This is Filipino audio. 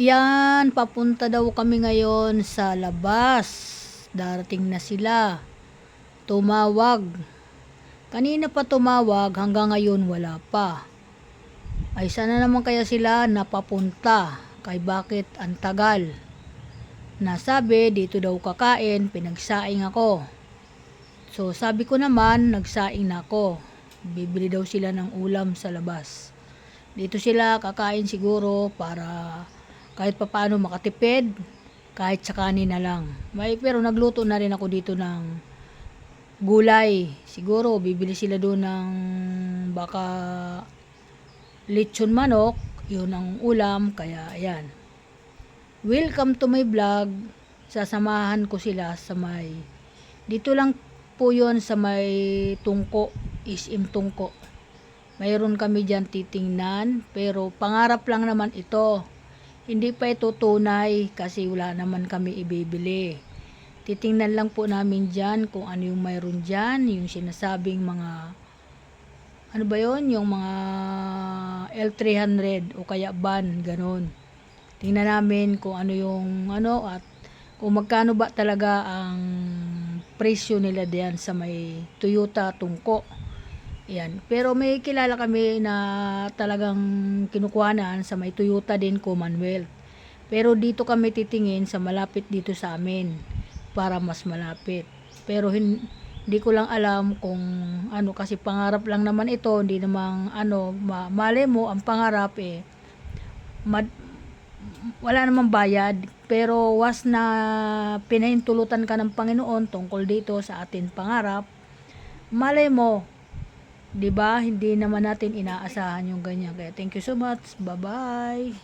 Yan, papunta daw kami ngayon sa labas. Darating na sila. Tumawag. Kanina pa tumawag, hanggang ngayon wala pa. Ay sana naman kaya sila napapunta. Kay bakit ang tagal? Nasabi dito daw kakain, pinagsaing ako. So sabi ko naman, nagsaing na ako. Bibili daw sila ng ulam sa labas. Dito sila kakain siguro para kahit papaano makatipid, kahit sa kanin na lang. Pero nagluto na rin ako dito ng gulay. Siguro bibili sila doon ng baka lechon manok, yun ang ulam. Kaya ayan, welcome to my vlog. Sasamahan ko sila sa may, dito lang po yun sa may Tungko, SM Tungko. Mayroon kami dyan titingnan, pero pangarap lang naman ito. Hindi pa ito tunay kasi wala naman kami ibibili. Titingnan lang po namin dyan kung ano yung mayroon dyan, yung sinasabing mga, ano ba yun, yung mga L300 o kaya van, ganun. Tingnan namin kung ano yung ano at kung magkano ba talaga ang presyo nila diyan sa may Toyota Tungko. Yan. Pero may kilala kami na talagang kinukuhanan sa may Toyota din, Commonwealth. Pero dito kami titingin sa malapit dito sa amin para mas malapit. Pero hindi ko lang alam kung ano, kasi pangarap lang naman ito, hindi namang ano, mali mo ang pangarap wala namang bayad, pero was na pinahintulutan ka ng Panginoon tungkol dito sa atin pangarap, malay mo, 'di ba? Hindi naman natin inaasahan yung ganyan. Kaya thank you so much. Bye-bye.